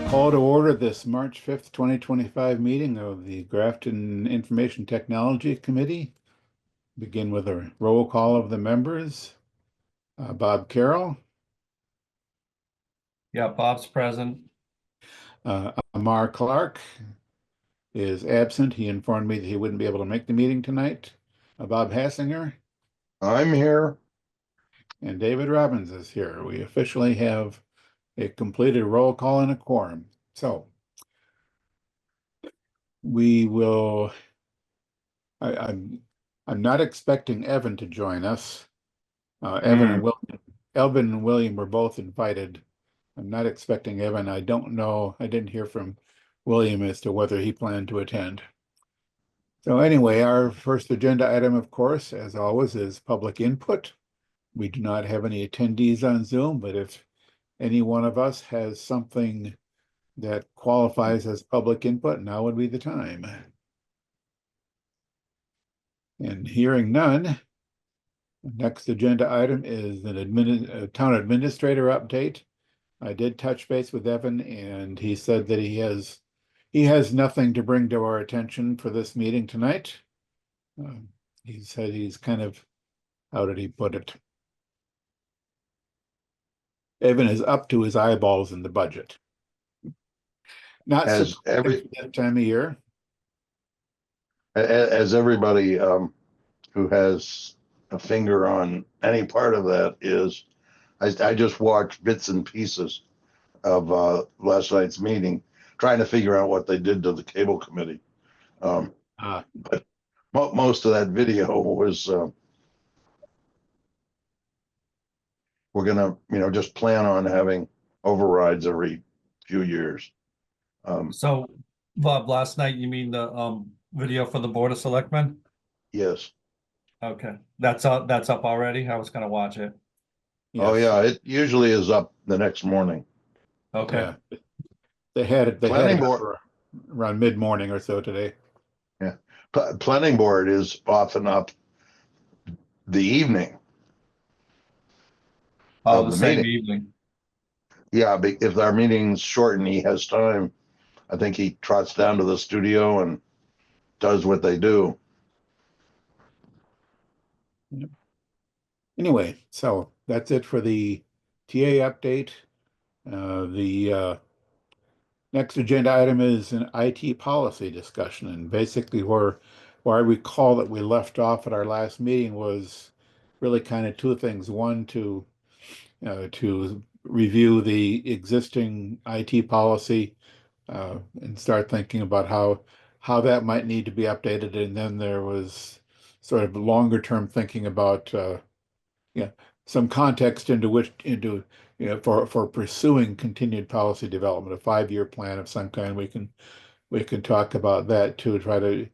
Call to order this March 5th, 2025 meeting of the Grafton Information Technology Committee. Begin with a roll call of the members. Bob Carroll, Yeah, Bob's present. Amar Clark is absent. He informed me that he wouldn't be able to make the meeting tonight. Bob Hassinger I'm here. and David Robbins is here. We officially have a completed roll call and a quorum. So we will, I'm not expecting Evan to join us. Elvin and William were both invited. I'm not expecting Evan. I don't know. I didn't hear from William as to whether he planned to attend. So anyway, our first agenda item, of course, as always, is public input. We do not have any attendees on Zoom, but if any one of us has something that qualifies as public input, now would be the time. And hearing none, next agenda item is a town administrator update. I did touch base with Evan and he said that he has nothing to bring to our attention for this meeting tonight. He said he's kind of, how did he put it? Evan is up to his eyeballs in the budget. Not As surprising that time of year. as everybody who has a finger on any part of that is, I just watched bits and pieces of last night's meeting, trying to figure out what they did to the cable committee. But most of that video was we're gonna, just plan on having overrides every few years. So, Bob, last night, you mean the video for the Board of Selectmen? Yes. Okay, that's up already. I was gonna watch it. Oh Yes. yeah, it usually is up the next morning. Okay. Yeah. They had it Planning up board. around mid-morning or so today. Yeah, planning board is often up the evening Oh, of the the same meeting. evening. Yeah, if our meeting's short and he has time, I think he trots down to the studio and does what they do. Anyway, so that's it for the TA update. The next agenda item is an IT policy discussion, and basically where I recall that we left off at our last meeting was really kind of two things. One, to review the existing IT policy and start thinking about how that might need to be updated, and then there was sort of longer term thinking about some context into for pursuing continued policy development, a 5-year plan of some kind. We can talk about that too, try to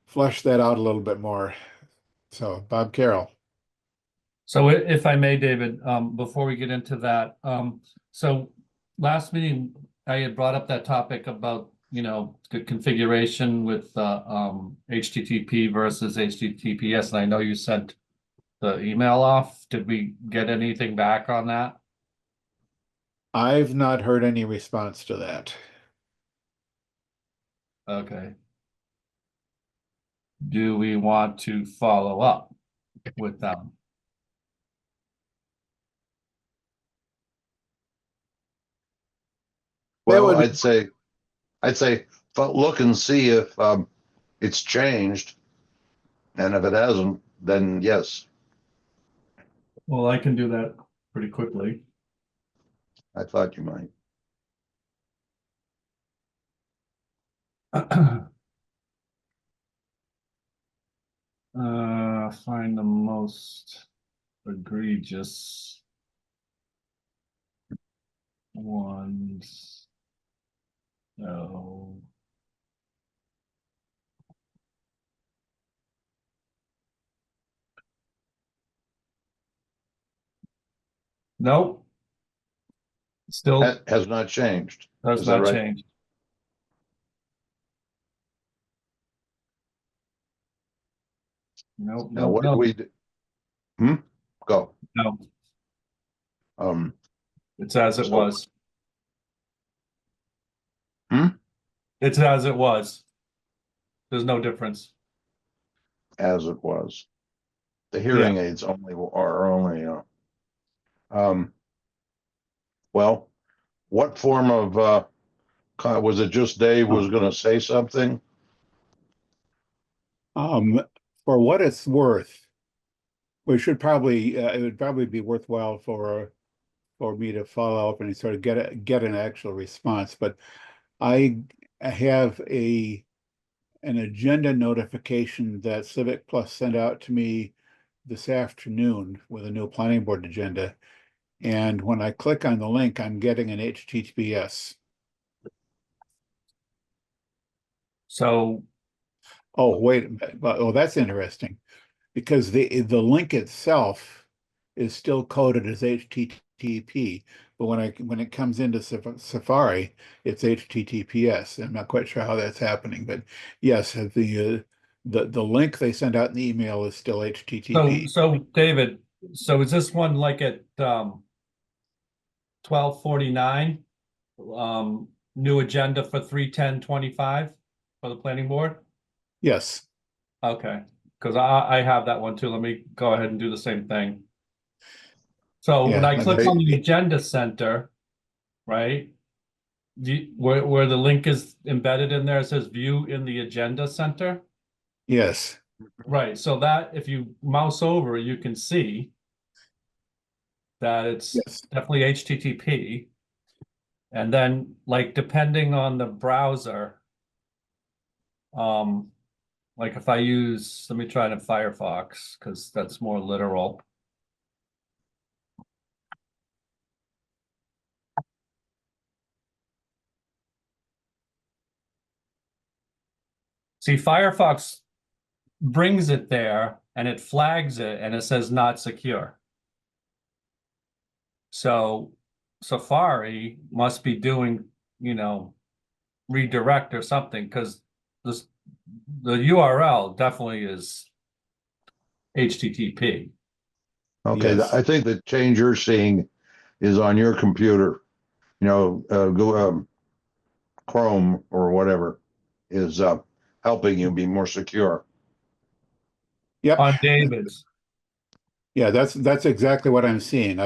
flesh that out a little bit more. So Bob Carroll. So if I may, David, before we get into that, so last meeting, I had brought up that topic about, the configuration with HTTP versus HTTPS, and I know you sent the email off. Did we get anything back on that? I've not heard any response to that. Okay. Do we want to follow up with them? Well, I'd say look and see if it's changed, and if it hasn't, then yes. Well, I can do that pretty quickly. I thought you might. Find the most egregious ones. No. Nope. Still That has not changed. does Is that not right? change. Nope, Now, nope, what did nope, we do? Go. no. Um, It's as it So- was. It's as it was. There's no difference. as it was. The hearing aids um, well, what form of, was it just Dave was gonna say something? For what it's worth, we should probably, it would probably be worthwhile for me to follow up and sort of get an actual response, but I have an agenda notification that Civic Plus sent out to me this afternoon with a new planning board agenda. And when I click on the link, I'm getting an HTTPS. So, Oh, wait a minute. Oh, that's interesting. Because the link itself is still coded as HTTP, but when it comes into Safari, it's HTTPS. I'm not quite sure how that's happening, but yes, the link they send out in the email is still HTTP. so David, so is this one like at 12:49? New agenda for 3/10/25 for the planning board? Yes, Okay, because I have that one too. Let me go ahead and do the same thing. So when yeah. I click on the agenda center, right? Where the link is embedded in there, it says view in the agenda center. Yes, Right, so that if you mouse over, you can see that it's yes. definitely HTTP. And then like depending on the browser, like if I use, let me try it in Firefox because that's more literal. See, Firefox brings it there and it flags it and it says not secure. So Safari must be doing, redirect or something because the URL definitely is HTTP. Okay, Yes. I think the change you're seeing is on your computer. Go Chrome or whatever is helping you be more secure. Yep. On David's. Yeah, that's exactly what I'm seeing.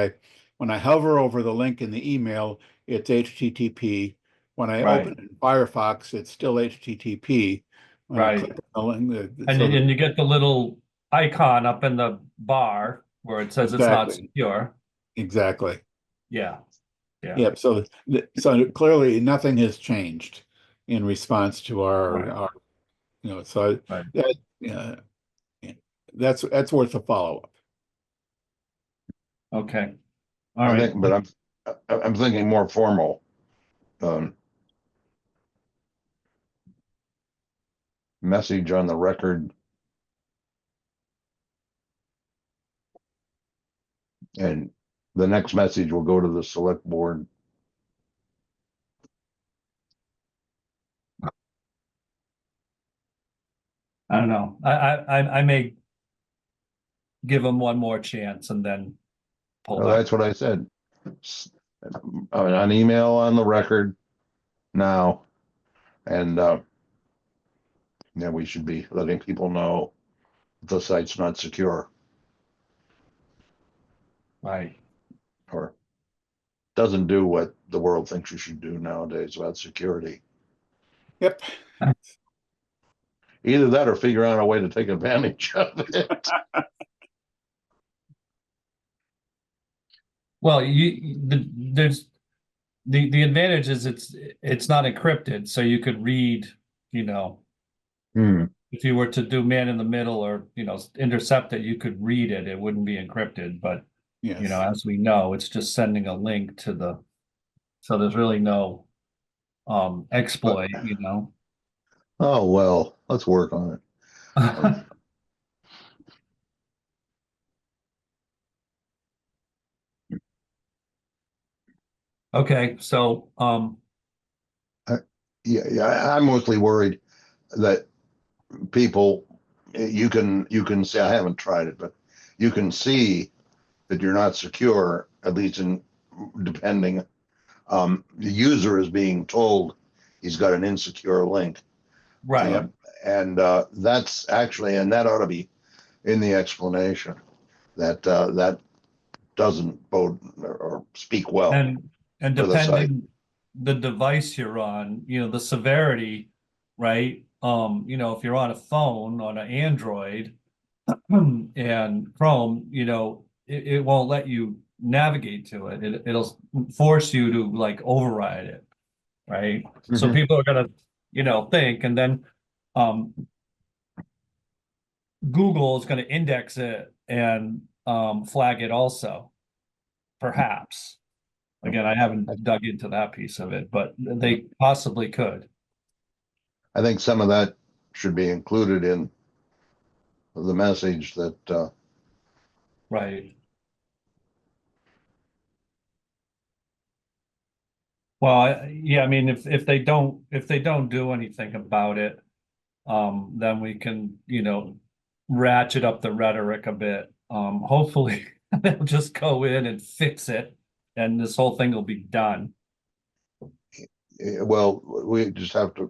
When I hover over the link in the email, it's HTTP. When I Right. open it in Firefox, it's still HTTP. When I Right. click on the link, And, so and you get the little icon up in the bar where it says it's not exactly, secure. exactly. Yeah. Yeah. Yep. So clearly nothing has changed in response to Right. our so Right. that yeah, that's worth a follow-up. Okay. All I right. think, but I'm thinking more formal. Message on the record. And the next message will go to the select board. I don't know. I may give them one more chance and then pull Well, back. that's what I said. An email on the record now. And we should be letting people know the site's not secure Right. or doesn't do what the world thinks you should do nowadays about security. Yep. Either that or figure out a way to take advantage of it. Well, there's the advantage is it's not encrypted, so you could read, if you were to do man in the middle or intercept it, you could read it. It wouldn't be encrypted, but Yes. as we know, it's just sending a link to so there's really no exploit, Oh, well, let's work on it. Okay, so Yeah, I'm mostly worried that people, you can say, I haven't tried it, but you can see that you're not secure, at least depending. The user is being told he's got an insecure link. Right. And that's actually, and that ought to be in the explanation, that that doesn't bode or speak well And for the site. depending the device you're on, the severity, right? If you're on a phone, on an Android and Chrome, it won't let you navigate to it. It'll force you to like override it, right? So Mhm. people are gonna, think, and then Google is gonna index it and flag it also, perhaps. Again, I haven't dug into that piece of it, but they possibly could. I think some of that should be included in the message that Right. Well, yeah, I mean, if they don't do anything about it, then we can, ratchet up the rhetoric a bit. Hopefully they'll just go in and fix it and this whole thing will be done. well, we just have to,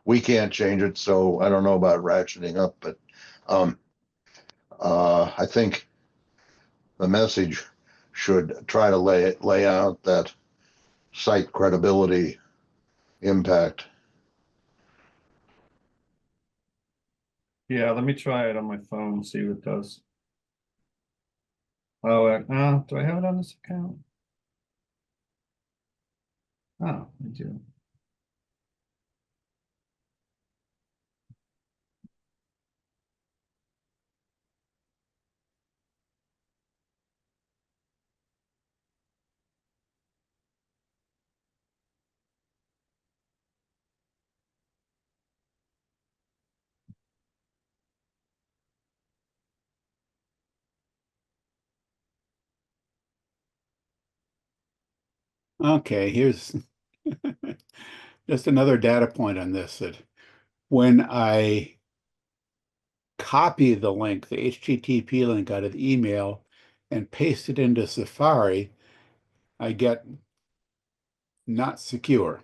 we can't change it, so I don't know about ratcheting up, but um, I think the message should try to lay out that site credibility impact. Yeah, let me try it on my phone and see what it does. Oh, do I have it on this account? Oh, I do. Okay, here's just another data point on this, that when I copy the link, the HTTP link out of the email and paste it into Safari, I get not secure.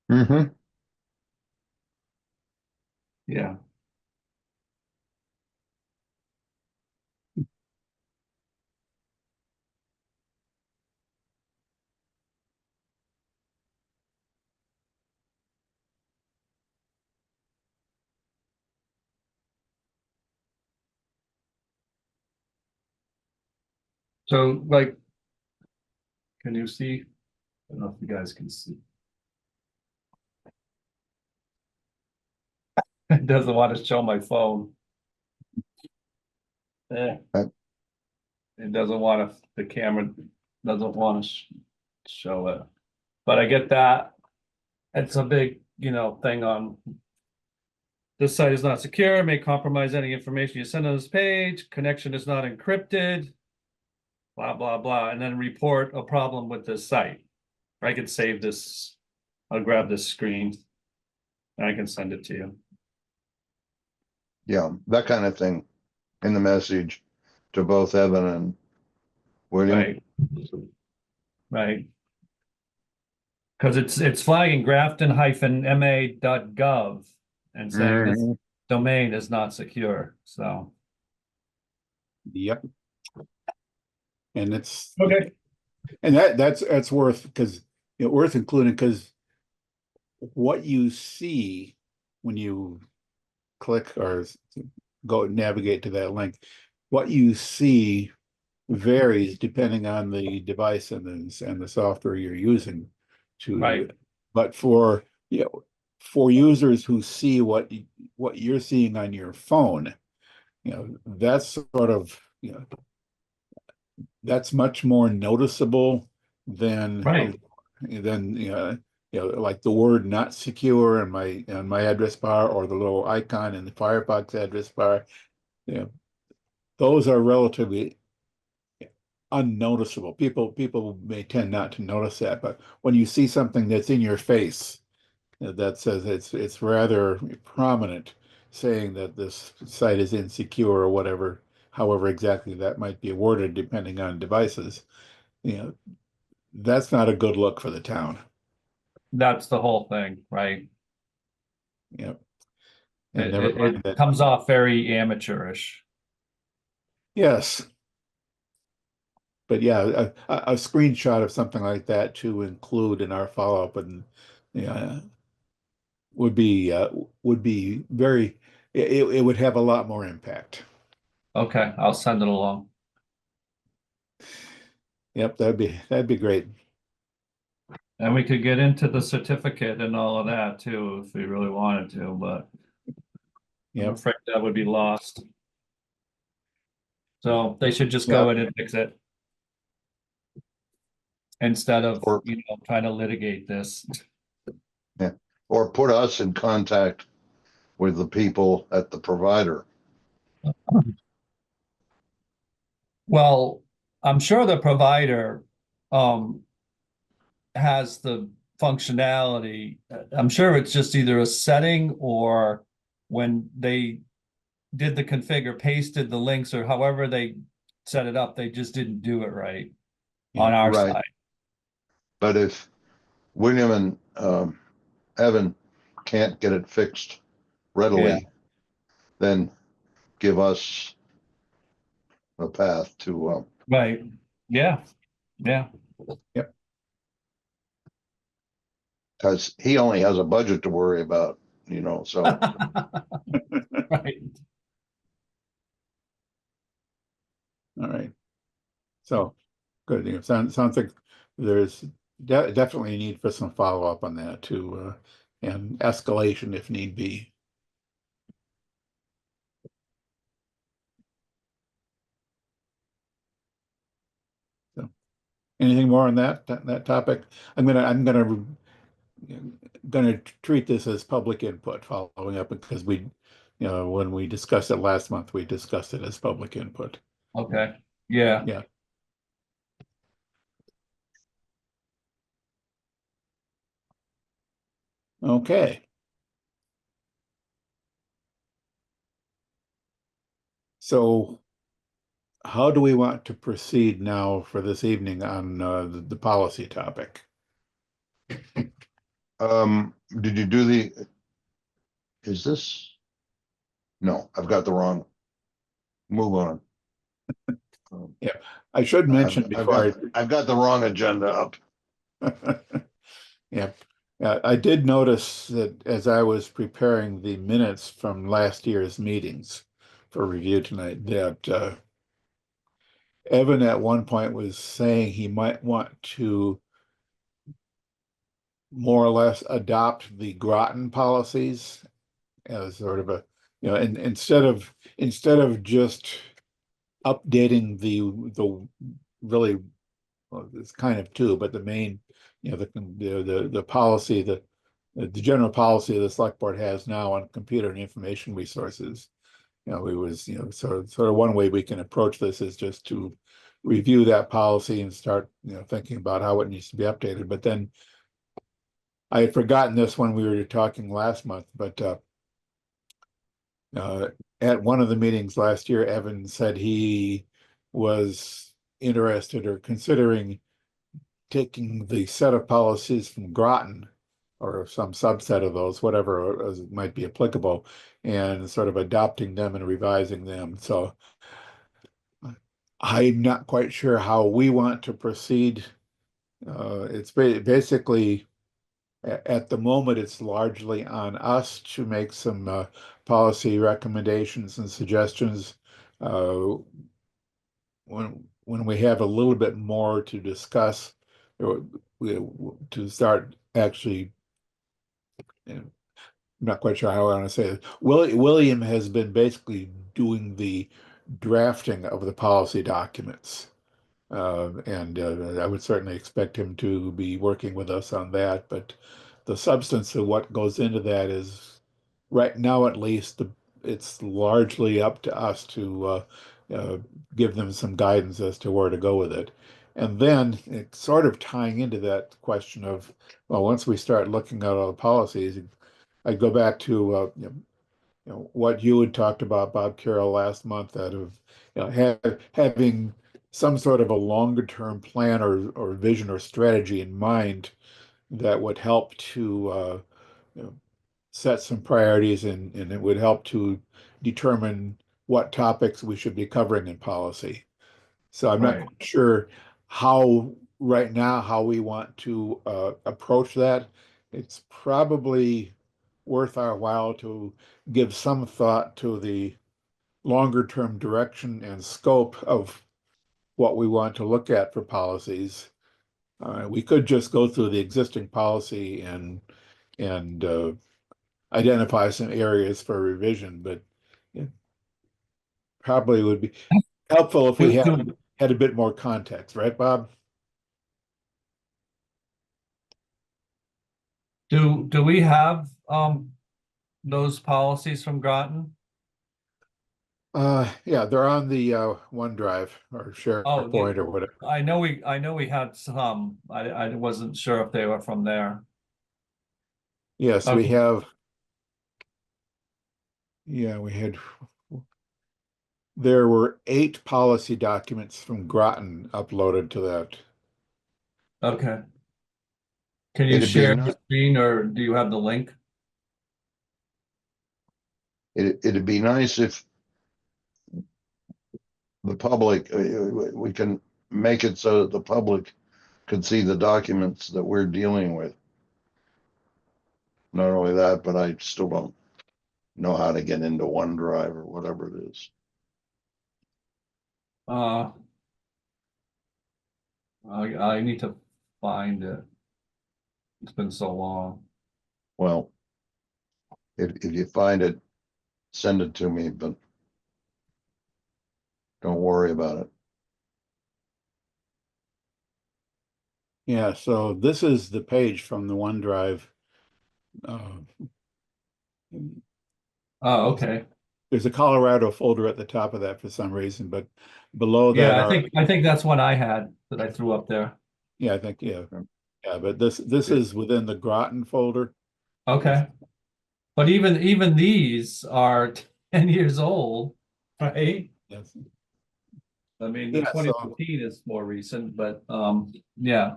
Mm-hmm. Yeah. So like, can you see? I don't know if you guys can see. It doesn't want to show my phone. Eh. It doesn't want to, the camera doesn't want to show it. But I get that. It's a big, thing on this site is not secure, may compromise any information you send on this page, connection is not encrypted, blah, blah, blah, and then report a problem with this site. I can save this. I'll grab this screen and I can send it to you. Yeah, that kind of thing in the message to both Evan and William. Right. Right. Because it's flagging grafton-ma.gov and saying this Mhm. domain is not secure. So Yep. And it's okay. and that's worth, because worth including, because what you see when you click or go navigate to that link, what you see varies depending on the device and the software you're using to. Right. But for for users who see what you're seeing on your phone, that's sort of that's much more noticeable than Right. like the word not secure in my address bar, or the little icon in the Firefox address bar. Those are relatively unnoticeable. People may tend not to notice that, but when you see something that's in your face, that says it's rather prominent, saying that this site is insecure or whatever, however exactly that might be worded depending on devices, that's not a good look for the town. That's the whole thing, right? Yep. And It, never it, mind it that, comes off very amateurish. yes. But yeah, a screenshot of something like that to include in our follow-up and yeah, would be very, it would have a lot more impact. Okay, I'll send it along. Yep, that'd be great. And we could get into the certificate and all of that too, if we really wanted to, but I'm Yep, afraid that would be lost. So they should just yeah, go in and fix it. Instead of, Or, trying to litigate this. or put us in contact with the people at the provider. Well, I'm sure the provider has the functionality. I'm sure it's just either a setting or when they did the configure, pasted the links or however they set it up, they just didn't do it right on yeah, our Right. side. But if William and Evan can't get it fixed readily, then give us a path to, Right. Yeah. Yeah. because he only has a budget to worry about, so. Right. all right. So, good, sounds like there's definitely a need for some follow-up on that too, and escalation if need be. So, anything more on that topic? I'm gonna treat this as public input following up because when we discussed it last month, we discussed it as public input. Okay. Yeah. Yeah. Okay. So how do we want to proceed now for this evening on the policy topic? Did you do is this? No, I've got the wrong. Move on. I should mention I've before I've got the wrong agenda up. Yeah, I did notice that as I was preparing the minutes from last year's meetings for review tonight, that Evan at one point was saying he might want to more or less adopt the Groton policies as sort of a, and instead of just updating the really, well, it's kind of two, but the main, the policy, the general policy the select board has now on computer and information resources. It was, sort of one way we can approach this is just to review that policy and start, thinking about how it needs to be updated. But then I had forgotten this when we were talking last month, but at one of the meetings last year, Evan said he was interested or considering taking the set of policies from Groton or some subset of those, whatever might be applicable, and sort of adopting them and revising them. So I'm not quite sure how we want to proceed. It's basically at the moment, it's largely on us to make some policy recommendations and suggestions. When we have a little bit more to discuss, to start actually, I'm not quite sure how I want to say it. William has been basically doing the drafting of the policy documents. And I would certainly expect him to be working with us on that. But the substance of what goes into that is, right now at least, it's largely up to us to uh, give them some guidance as to where to go with it. And then it's sort of tying into that question of, well, once we start looking at all the policies, I go back to what you had talked about, Bob Carroll, last month, that of having some sort of a longer term plan or vision or strategy in mind that would help to you know, set some priorities and it would help to determine what topics we should be covering in policy. So I'm not Right. quite sure how, right now, how we want to approach that. It's probably worth our while to give some thought to the longer term direction and scope of what we want to look at for policies. We could just go through the existing policy and identify some areas for revision, but it probably would be helpful if we Do, had do, a bit more context, right, Bob? do we have, those policies from Groton? Yeah, they're on the OneDrive or Oh, SharePoint or whatever. I know we had some, I wasn't sure if they were from there. Yes, we Okay. have. Yeah, we had. There were 8 policy documents from Groton uploaded to that. Okay. Can you It'd be share the not, screen or do you have the link? it'd be nice if the public, we can make it so that the public could see the documents that we're dealing with. Not only that, but I still don't know how to get into OneDrive or whatever it is. Uh, I need to find it. It's been so long. Well, if you find it, send it to me, but don't worry about it. Yeah, so this is the page from the OneDrive. Uh, Oh, okay. there's a Colorado folder at the top of that for some reason, but below that Yeah, are, I think that's what I had that I threw up there. yeah, I think, yeah, yeah, but this is within the Groton folder. Okay. But even these are 10 years old, right? Yes. I mean, the Yeah, so 2015 is more recent, but yeah.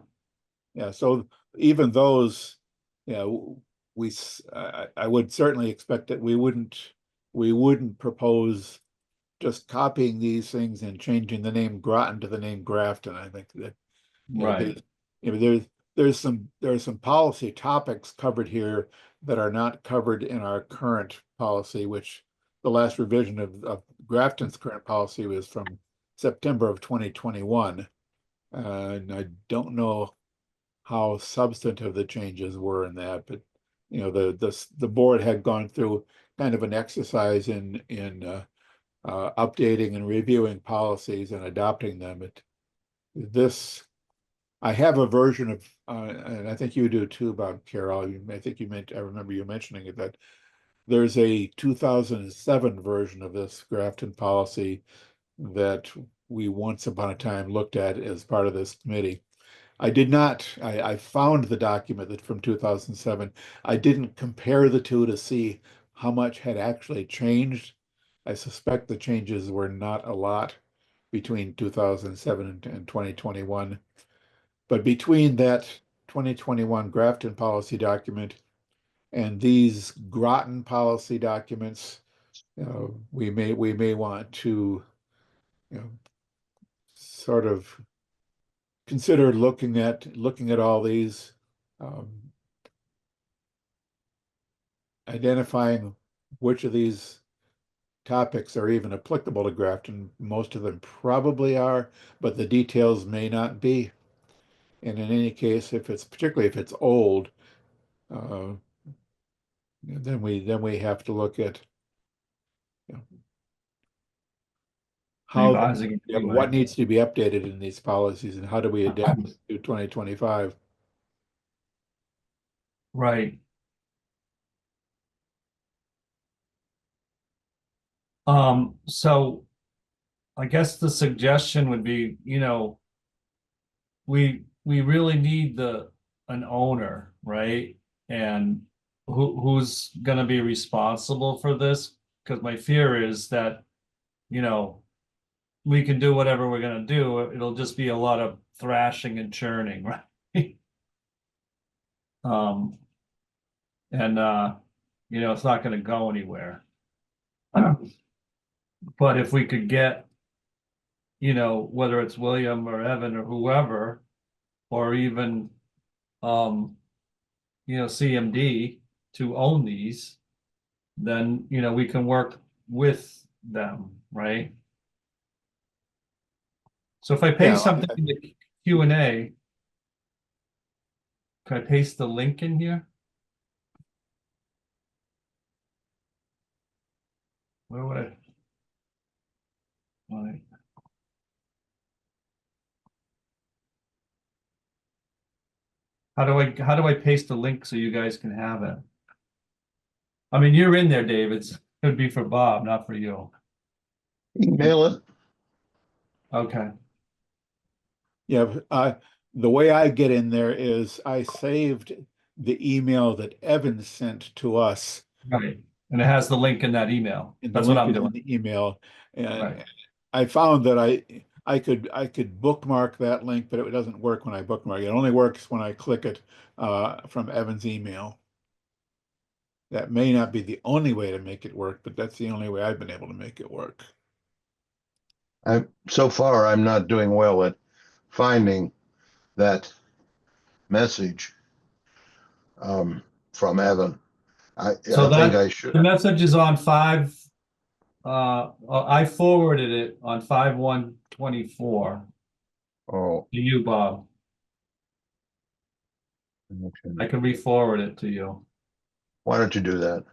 yeah, so even those, you know, I would certainly expect that we wouldn't propose just copying these things and changing the name Groton to the name Grafton. I think that, you know, Right. you know, there's some policy topics covered here that are not covered in our current policy, which the last revision of Grafton's current policy was from September of 2021. And I don't know how substantive the changes were in that, but you know, the board had gone through kind of an exercise in updating and reviewing policies and adopting them. But this, I have a version of, and I think you do too, Bob Carroll. I think you meant, I remember you mentioning it, that there's a 2007 version of this Grafton policy that we once upon a time looked at as part of this committee. I did not, I found the document that from 2007. I didn't compare the two to see how much had actually changed. I suspect the changes were not a lot between 2007 and 2021. But between that 2021 Grafton policy document and these Groton policy documents, we may want to, you know, sort of consider looking at all these, um, identifying which of these topics are even applicable to Grafton. Most of them probably are, but the details may not be. And in any case, particularly if it's old, uh, then we have to look at, you know, how Revising it what anyway. needs to be updated in these policies and how do we adapt it to 2025. Right. So I guess the suggestion would be, we really need an owner, right? And who's gonna be responsible for this? Because my fear is that, you know, we can do whatever we're gonna do. It'll just be a lot of thrashing and churning, right? Um, and, it's not gonna go anywhere. But if we could get, whether it's William or Evan or whoever, or even, CMD to own these, then, we can work with them, right? So if I Yeah, paste something in the Q&A, can I paste the link in here? Where would I? Right. How do I paste the link so you guys can have it? I mean, you're in there, David. It would be for Bob, not for you. Email it. Okay. Yeah, the way I get in there is I saved the email that Evan sent to us. Right. And it has the link in that email. And the That's what link I'm is in doing. the email, and Right. I found that I could bookmark that link, but it doesn't work when I bookmark it. It only works when I click it from Evan's email. That may not be the only way to make it work, but that's the only way I've been able to make it work. So far, I'm not doing well at finding that message from Evan. I So think I the should. message is on 5, I forwarded it on 5/1/24 Oh, to you, Bob. okay. I can re-forward it to you. Why don't you do that?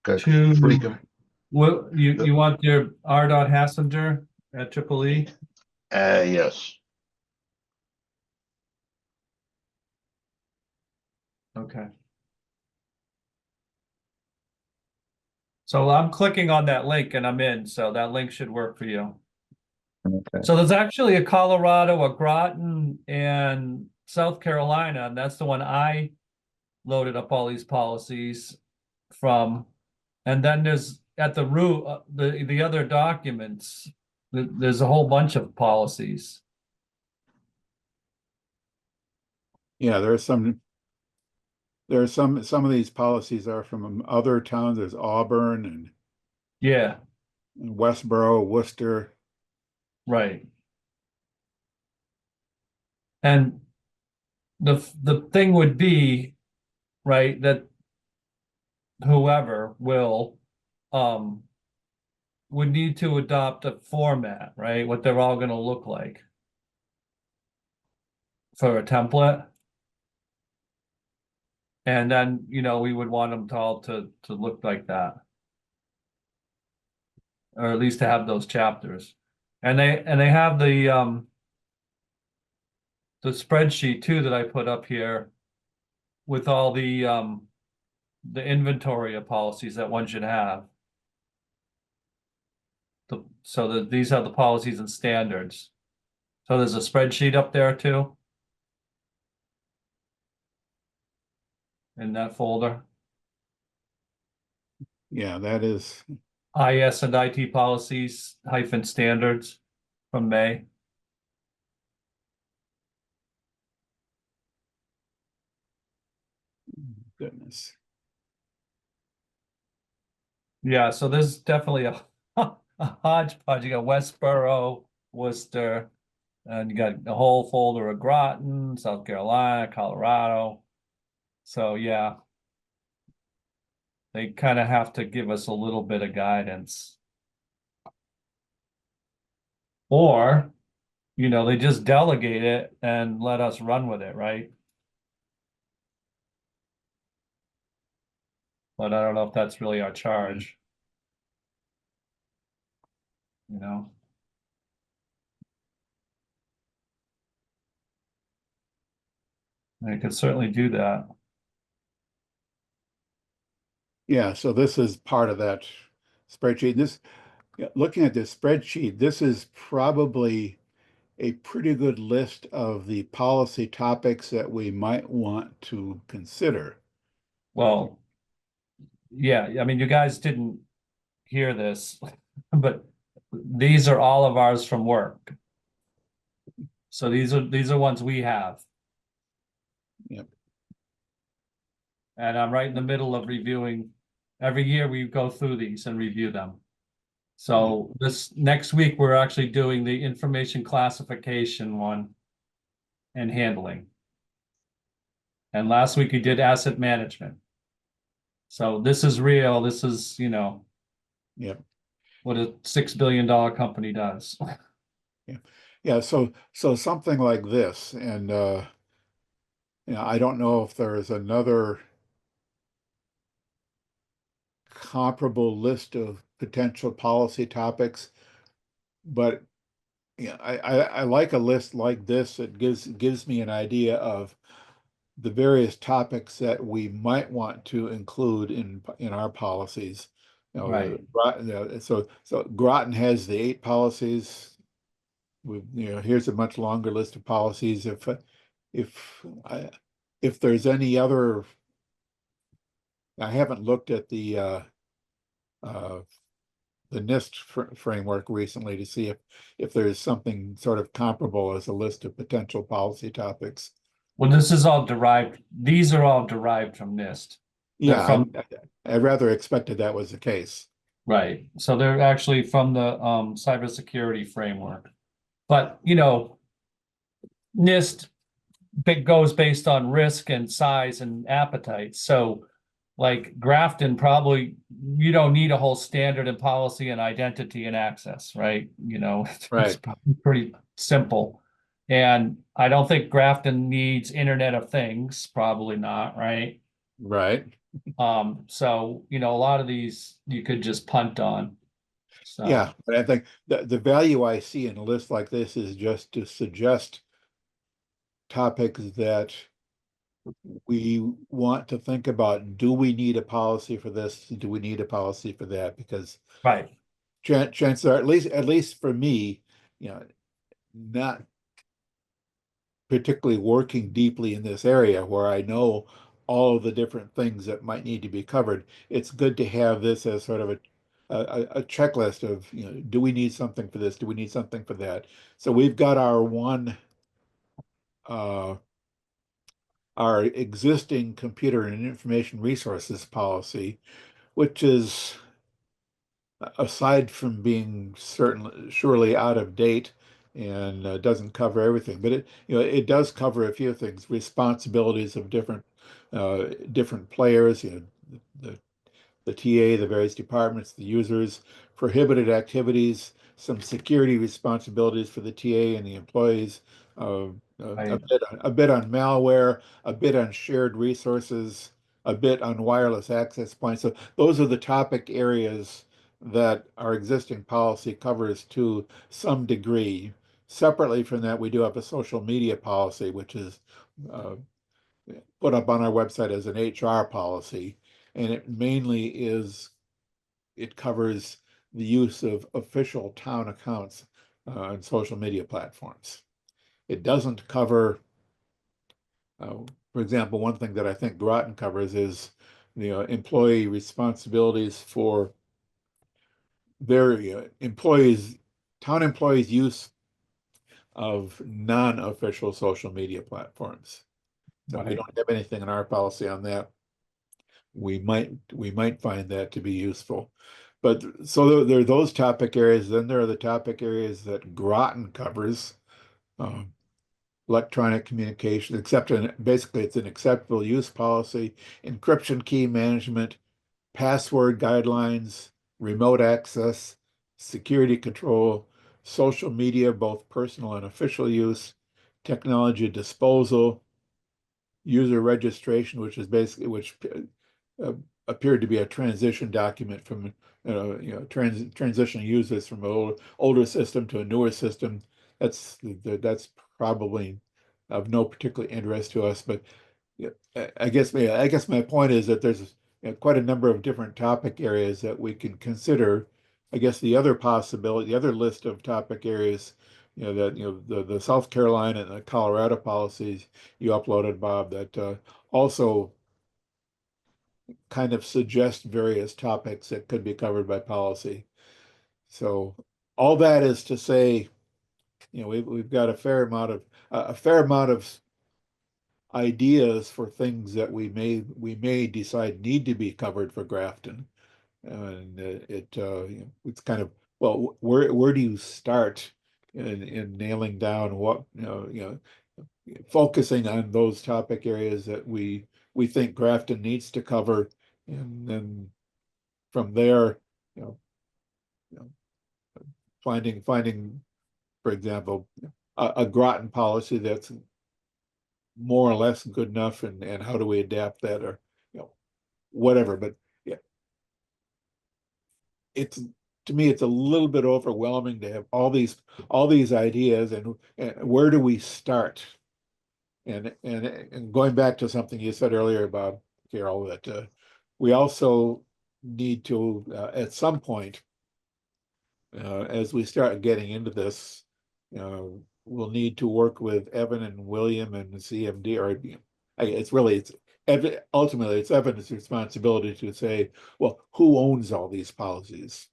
Okay, To freaking. what you want your R. Hassinger at Triple E? Yes. Okay. So I'm clicking on that link and I'm in, so that link should work for you. Okay. So there's actually a Colorado, a Groton, and South Carolina, and that's the one I loaded up all these policies from. And then there's at the root, the other documents, there's a whole bunch of policies. Yeah, some of these policies are from other towns. There's Auburn and Yeah, Westboro, Worcester. right. And the thing would be, right, that whoever will would need to adopt a format, right? What they're all going to look like for a template. And then, we would want them to all to look like that. Or at least to have those chapters. And they have the spreadsheet too that I put up here with all the inventory of policies that one should have. So that these are the policies and standards. So there's a spreadsheet up there too. In that folder. Yeah, that is. IS and IT policies - standards from May. Goodness. Yeah, so there's definitely a hodgepodge. You got Westboro, Worcester, and you got a whole folder of Groton, South Carolina, Colorado. So yeah, they kind of have to give us a little bit of guidance. Or, they just delegate it and let us run with it, right? But I don't know if that's really our charge. They could certainly do that. Yeah, so this is part of that spreadsheet. Looking at this spreadsheet, this is probably a pretty good list of the policy topics that we might want to consider. Well, yeah, I mean, you guys didn't hear this, but these are all of ours from work. So these are ones we have. Yep. And I'm right in the middle of reviewing. Every year we go through these and review them. So this next week, we're actually doing the information classification one and handling. And last week we did asset management. So this is real. This is, Yep. what a $6 billion company does. Yeah, so something like this, and I don't know if there is another comparable list of potential policy topics, but yeah, I like a list like this. It gives me an idea of the various topics that we might want to include in our policies. Right. So Groton has the 8 policies. Here's a much longer list of policies. If if there's any other, I haven't looked at uh, the NIST framework recently to see if there's something sort of comparable as a list of potential policy topics. Well, this is all derived. These are all derived from NIST. They're Yeah, from, I rather expected that was the case. right. So they're actually from the cybersecurity framework. But NIST goes based on risk and size and appetite. So like Grafton, probably you don't need a whole standard and policy and identity and access, right? It's Right. probably pretty simple. And I don't think Grafton needs Internet of Things, probably not, right? Right. So a lot of these you could just punt on. So Yeah, but I think the value I see in a list like this is just to suggest topics that we want to think about. Do we need a policy for this? Do we need a policy for that? Because right. chances are, at least for me, not particularly working deeply in this area where I know all of the different things that might need to be covered. It's good to have this as sort of a checklist of, do we need something for this? Do we need something for that? So we've got uh, our existing computer and information resources policy, which is, aside from being surely out of date and doesn't cover everything, but it does cover a few things, responsibilities of different players, the the TA, the various departments, the users, prohibited activities, some security responsibilities for the TA and the employees, uh, Right. a bit on malware, a bit on shared resources, a bit on wireless access points. So those are the topic areas that our existing policy covers to some degree. Separately from that, we do have a social media policy, which is uh, put up on our website as an HR policy, and it covers the use of official town accounts on social media platforms. It doesn't cover, for example, one thing that I think Groton covers is employee responsibilities for their town employees' use of non-official social media platforms. So we Right. don't have anything in our policy on that. We might find that to be useful. But so there are those topic areas. Then there are the topic areas that Groton covers. Um, Electronic communication, basically it's an acceptable use policy, encryption key management, password guidelines, remote access, security control, social media, both personal and official use, technology disposal, user registration, which uh, appeared to be a transition document from transitioning users from an older system to a newer system. That's probably of no particular interest to us, but yeah, I guess my point is that there's quite a number of different topic areas that we can consider. I guess the other list of topic areas, the South Carolina and the Colorado policies you uploaded, Bob, that also kind of suggest various topics that could be covered by policy. So all that is to say, we've got a fair amount of ideas for things that we may decide need to be covered for Grafton. And it's kind of, well, where do you start in nailing down what, focusing on those topic areas that we think Grafton needs to cover, and then from there, you know, you know, finding, for example, a Groton policy that's more or less good enough, and how do we adapt that, or whatever. But yeah, it's, to me, it's a little bit overwhelming to have all these ideas, and where do we start? And going back to something you said earlier about, Carol, that we also need to, at some point, as we start getting into this, we'll need to work with Evan and William and CMD, or ultimately it's Evan's responsibility to say, well, who owns all these policies?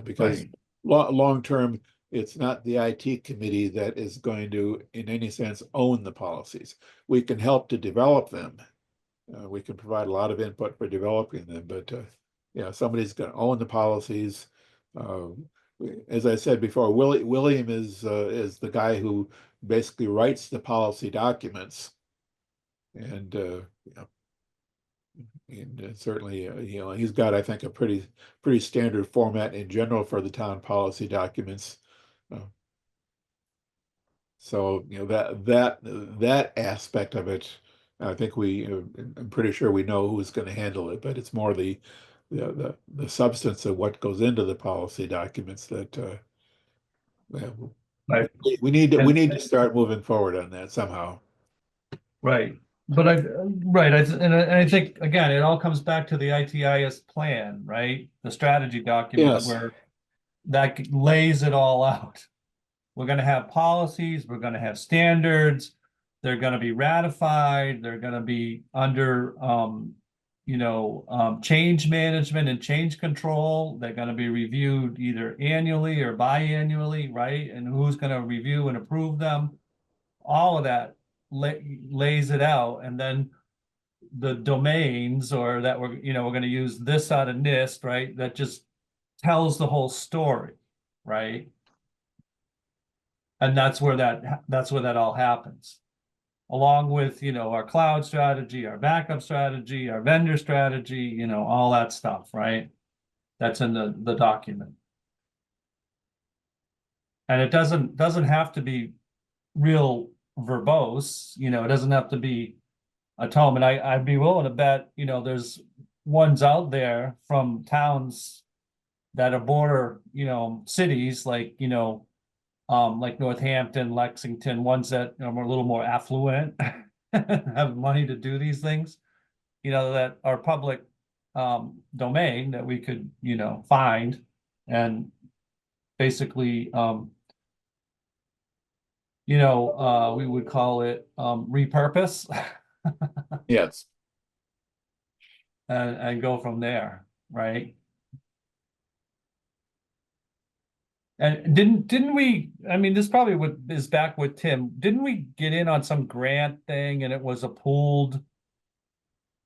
Because Right. long term, it's not the IT committee that is going to, in any sense, own the policies. We can help to develop them. We can provide a lot of input for developing them, but somebody's going to own the policies. As I said before, William is the guy who basically writes the policy documents, and certainly, he's got, I think, a pretty standard format in general for the town policy documents. So that aspect of it, I think I'm pretty sure we know who's going to handle it, but it's more the substance of what goes into the policy documents that Right. we need to And- start moving forward on that somehow. Right. But I think, again, it all comes back to the ITIS plan, right? The strategy document Yes. where that lays it all out. We're gonna have policies, we're gonna have standards, they're gonna be ratified, they're gonna be under change management and change control. They're gonna be reviewed either annually or biannually, right? And who's gonna review and approve them? All of that lays it out, and then the domains, or that we're gonna use this out of NIST, right? That just tells the whole story, right? And that's where that all happens. Along with, our cloud strategy, our backup strategy, our vendor strategy, all that stuff, right? That's in the document. And it doesn't have to be real verbose, it doesn't have to be a tome. And I'd be willing to bet, there's ones out there from towns that are border, cities, like Northampton, Lexington, ones that are a little more affluent, have money to do these things, that are public domain that we could, find and basically, we would call it repurpose Yes. and go from there, right? And didn't we, I mean, this probably is back with Tim, didn't we get in on some grant thing and it was a pooled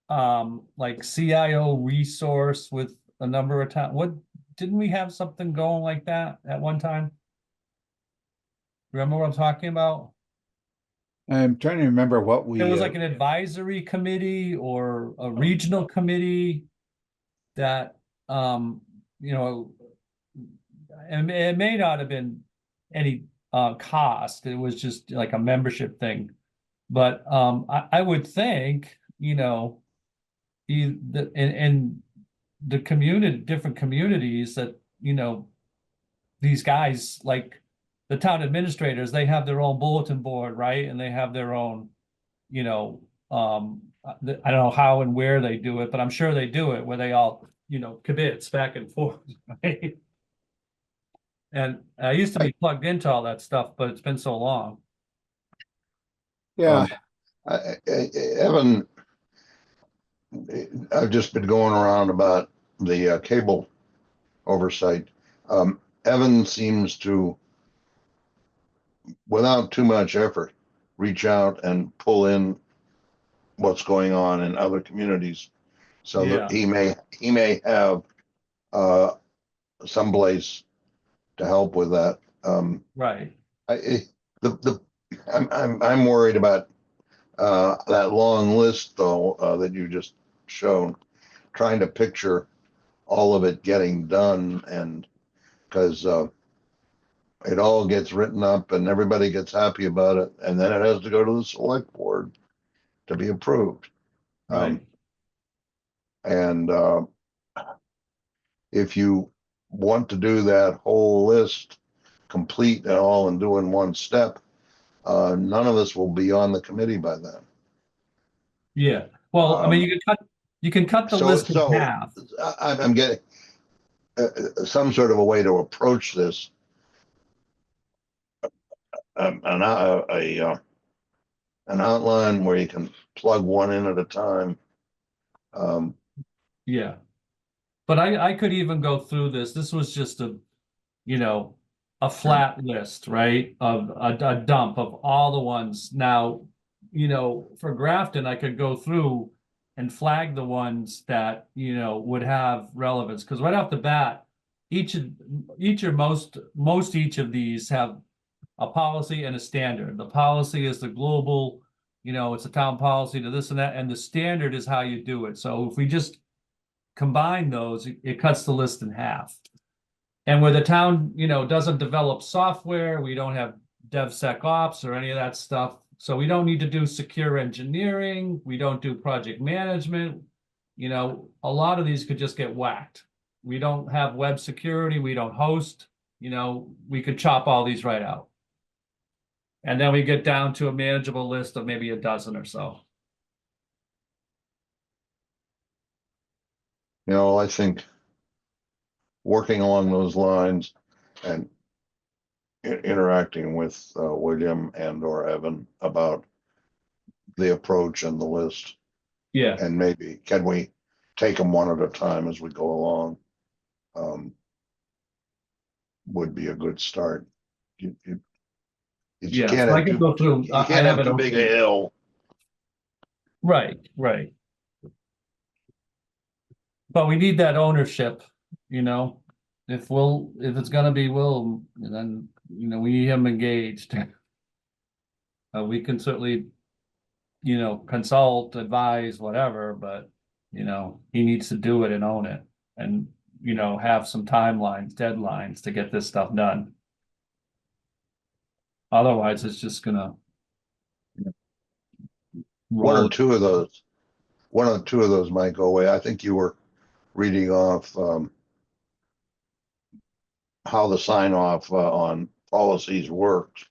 like CIO resource with a number of towns? Didn't we have something going like that at one time? Remember what I'm talking about? I'm trying to remember what we. It was like an advisory committee or a regional committee that, and it may not have been any cost. It was just like a membership thing. But I would think, in the community, different communities that, these guys, like the town administrators, they have their own bulletin board, right? And they have their own, I don't know how and where they do it, but I'm sure they do it where they all, kibitz back and forth, right? And I used to be plugged into all that stuff, but it's been so long. Yeah. Evan, I've just been going around about the cable oversight. Evan seems to without too much effort, reach out and pull in what's going on in other communities. So Yeah. that he may have someplace to help with that. Right. The I'm worried about that long list though that you just shown, trying to picture all of it getting done, and because it all gets written up and everybody gets happy about it, and then it has to go to the select board to be approved. Right. And if you want to do that whole list complete and all and do in one step, none of us will be on the committee by then. Yeah. Well, I mean, Um, you can cut the so list in so half. I'm getting some sort of a way to approach this. An outline where you can plug one in at a time. Yeah. But I could even go through this. This was just a, you know, a flat list, right? Of a dump of all the ones. Now, for Grafton, I could go through and flag the ones that, would have relevance. Because right off the bat, each or most each of these have a policy and a standard. The policy is the global, it's a town policy to this and that, and the standard is how you do it. So if we just combine those, it cuts the list in half. And where the town, doesn't develop software, we don't have DevSecOps or any of that stuff. So we don't need to do secure engineering. We don't do project management. A lot of these could just get whacked. We don't have web security. We don't host. We could chop all these right out. And then we get down to a manageable list of maybe a dozen or so. I think working along those lines and interacting with William and or Evan about the approach and the list, Yeah. and maybe can we take them one at a time as we go along, would be a good start. You Yeah, can't so I have can too, go through. you I can't have have it too big a open. hill. Right. But we need that ownership, if it's gonna be Will, then, we need him engaged. We can certainly, consult, advise, whatever, but, he needs to do it and own it. And, have some timelines, deadlines to get this stuff done. Otherwise, it's just gonna One or roll. two of those might go away. I think you were reading off how the sign off on policies works.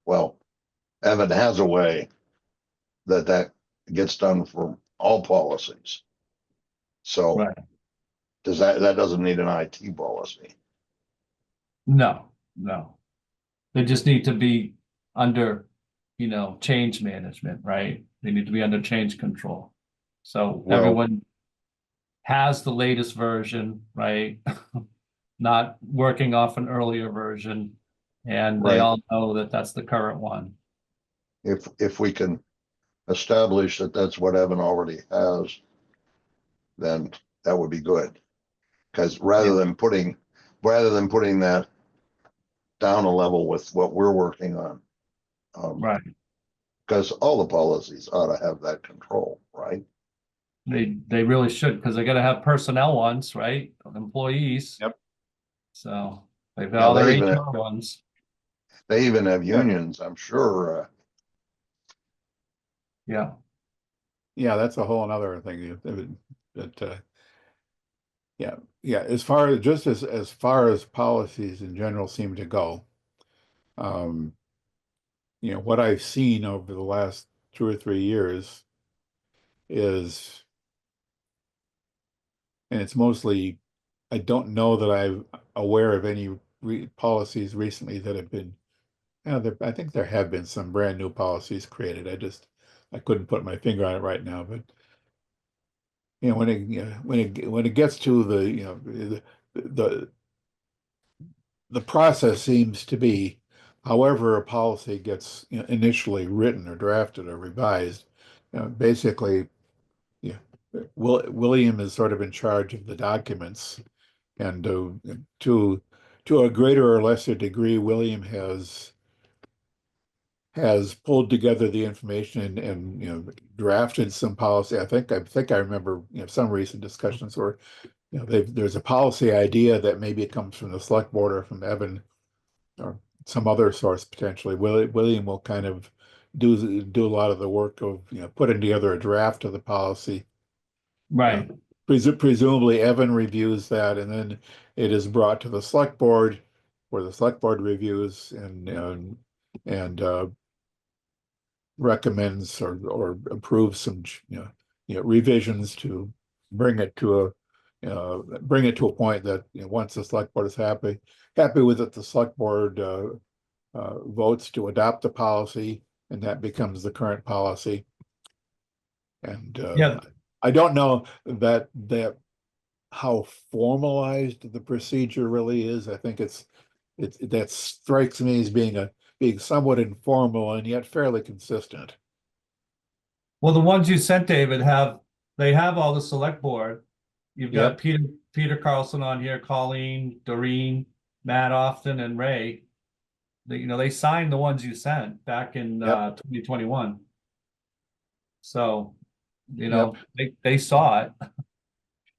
Well, Evan has a way that gets done for all policies. So Right. that doesn't need an IT policy. No. They just need to be under, change management, right? They need to be under change control. So Well- everyone has the latest version, right? Not working off an earlier version. And they Right. all know that that's the current one. If we can establish that that's what Evan already has, then that would be good. Because rather than putting that down a level with what we're working on. Right. Because all the policies ought to have that control, right? They really should, because they gotta have personnel ones, right? Employees. Yep. So they've Yeah, got all their they even HR ones. They even have unions, I'm sure. Yeah. Yeah, that's a whole another thing yeah, as far as policies in general seem to go, what I've seen over the last 2 or 3 years is, and it's mostly, I don't know that I'm aware of any policies recently that have been, I think there have been some brand new policies created. I couldn't put my finger on it right now, but when it gets to the process seems to be however a policy gets initially written or drafted or revised, basically, yeah, William is sort of in charge of the documents, and to a greater or lesser degree, William has pulled together the information and drafted some policy. I think I remember some recent discussions where there's a policy idea that maybe it comes from the select board or from Evan or some other source potentially. William will kind of do a lot of the work of putting together a draft of the policy. Right. Presumably Evan reviews that, and then it is brought to the select board, where the select board reviews and recommends or approves some revisions to bring it to a point that once the select board is happy with it, the select board votes to adopt the policy, and that becomes the current policy. And Yeah. I don't know that how formalized the procedure really is. I think that strikes me as being somewhat informal and yet fairly consistent. Well, the ones you sent, David, have all the select board. You've got Yep. Peter Carlson on here, Colleen, Doreen, Matt Often, and Ray. They signed the ones you sent back in 2021. So, they saw it.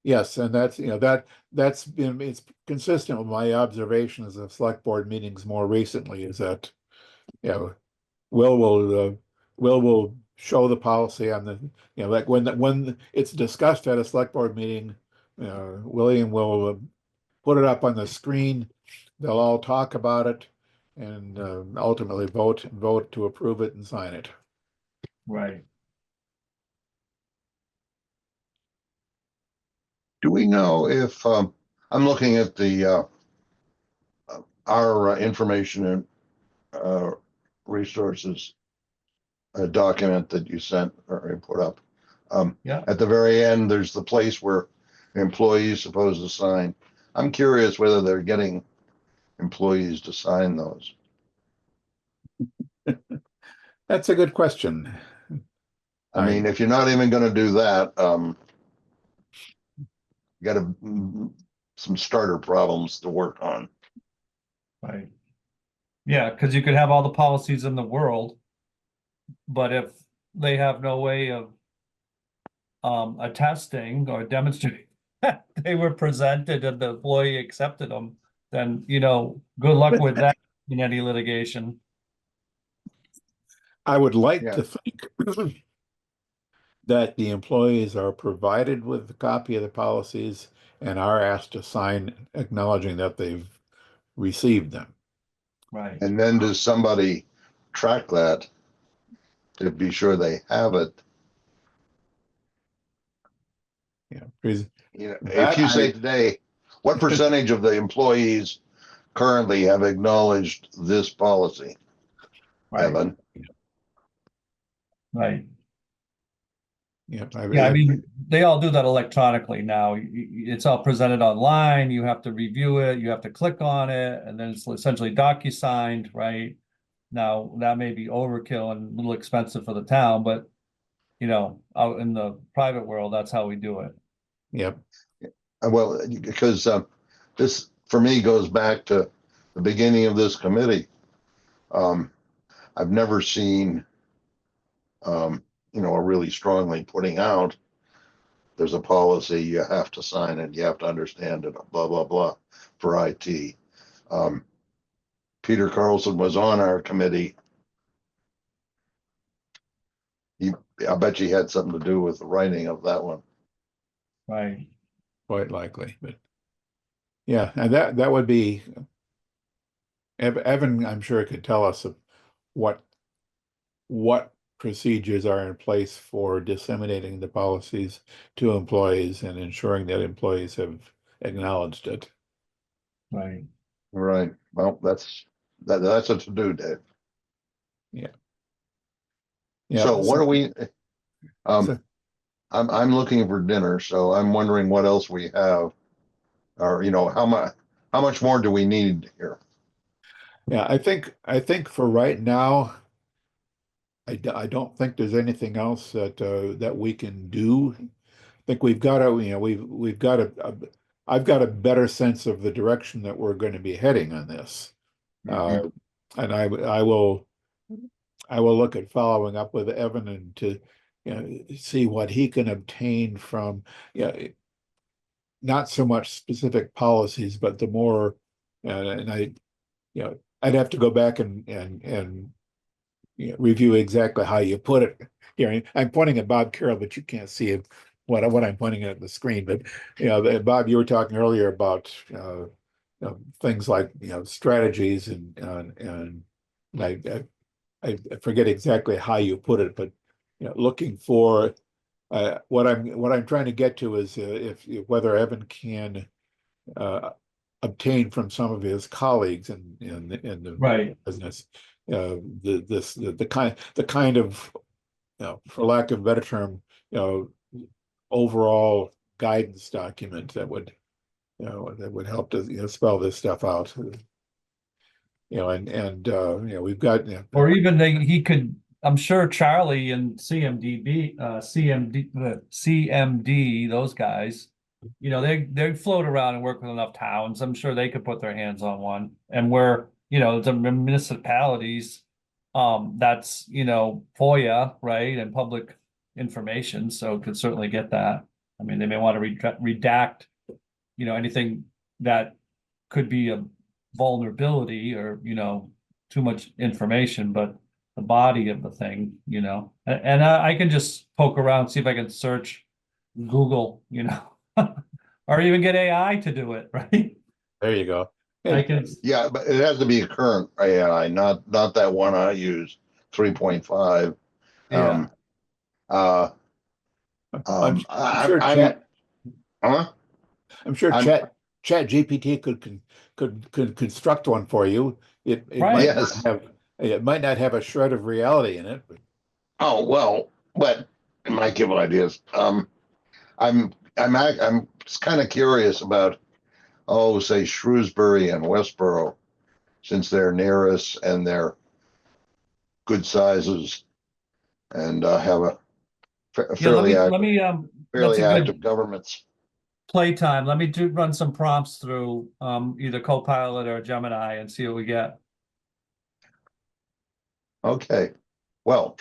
Yes, and that's it's consistent with my observations of select board meetings more recently, is that Will will show the policy on the like when it's discussed at a select board meeting, William will put it up on the screen. They'll all talk about it and ultimately vote to approve it and sign it. Right. Do we know if, I'm looking at the, our information and resources document that you sent or put up. Yeah. At the very end, there's the place where employees supposed to sign. I'm curious whether they're getting employees to sign those. That's a good question. I mean, if you're not even going to do that, you got some starter problems to work on. Right. Yeah, because you could have all the policies in the world, but if they have no way of attesting or demonstrating that they were presented and the employee accepted them, then good luck with that in any litigation. I would like Yeah. to think that the employees are provided with a copy of the policies and are asked to sign acknowledging that they've received them. Right. And then does somebody track that to be sure they have it? Because If you say today, what percentage of the employees currently have acknowledged this policy? Right. Evan? Right. Yeah, I mean, they all do that electronically now. It's all presented online. You have to review it. You have to click on it, and then it's essentially docu-signed, right? Now, that may be overkill and a little expensive for the town, but out in the private world, that's how we do it. Yep. Well, because this for me goes back to the beginning of this committee. I've never seen, a really strongly putting out, there's a policy, you have to sign it, you have to understand it, blah, blah, blah, for IT. Peter Carlson was on our committee. I bet he had something to do with the writing of that one. Right. Quite likely, but yeah, and that would be Evan, I'm sure, could tell us what procedures are in place for disseminating the policies to employees and ensuring that employees have acknowledged it. Right. Right. Well, that's a to-do, Dave. Yeah. So what do we? So- I'm looking for dinner, so I'm wondering what else we have, or how much more do we need here? Yeah, I think for right now, I don't think there's anything else that we can do. I think we've got to, we've got I've got a better sense of the direction that we're going to be heading on this. Uh, and I will look at following up with Evan and to, see what he can obtain from, not so much specific policies, but the more, and I'd have to go back and review exactly how you put it. I'm pointing at Bob Carroll, but you can't see it, what I'm pointing at the screen. But Bob, you were talking earlier about things like strategies and I forget exactly how you put it, but looking for what I'm trying to get to is if whether Evan can obtain from some of his colleagues in the Right. business the kind of for lack of a better term overall guidance document that would help to spell this stuff out. We've got Or even he could, I'm sure Charlie and CMD, those guys, they float around and work with enough towns. I'm sure they could put their hands on one. And where, the municipalities, that's, FOIA, right? And public information, so could certainly get that. I mean, they may want to redact, anything that could be a vulnerability or, too much information, but the body of the thing, and I can just poke around, see if I can search Google, or even get AI to do it, right? there you go. I can, Yeah, but it has to be a current AI, not that one I use, 3.5. yeah, Uh, I'm I, sure I'm, huh? I'm sure I'm, Chat GPT could construct one for you. It right. might not yes. have it might not have a shred of reality in it, but Oh, well, but it might give ideas. I'm kind of curious about, say Shrewsbury and Westboro, since they're near us and they're good sizes and have a Yeah, let fairly me, active, that's a good governments. playtime. Let me run some prompts through, either Copilot or Gemini and see what we get. Okay. Well,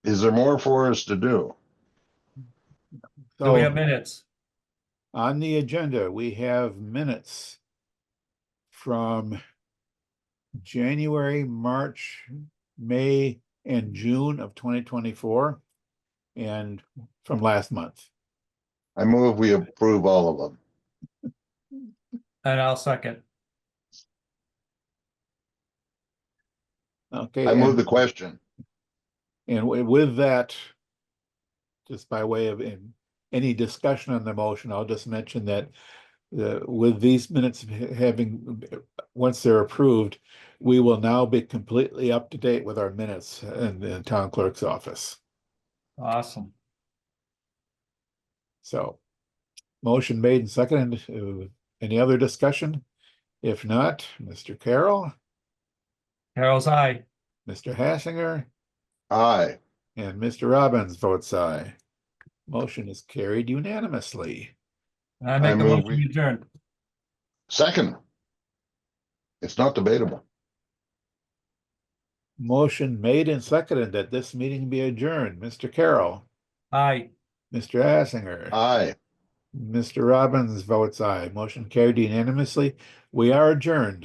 is there more for us to do? Do we have so minutes? on the agenda, we have minutes from January, March, May, and June of 2024, and from last month. I move we approve all of them. And I'll second. Okay, I move the question. and with that, just by way of any discussion on the motion, I'll just mention that with these minutes having, once they're approved, we will now be completely up to date with our minutes in the town clerk's office. Awesome. So, motion made and seconded. Any other discussion? If not, Mr. Carroll, Carol's aye. Mr. Hassinger, Aye. and Mr. Robbins votes aye. Motion is carried unanimously. I make I the move motion to adjourn. Second. It's not debatable. Motion made and seconded that this meeting be adjourned. Mr. Carroll, Aye. Mr. Hassinger, Aye. Mr. Robbins votes aye. Motion carried unanimously. We are adjourned.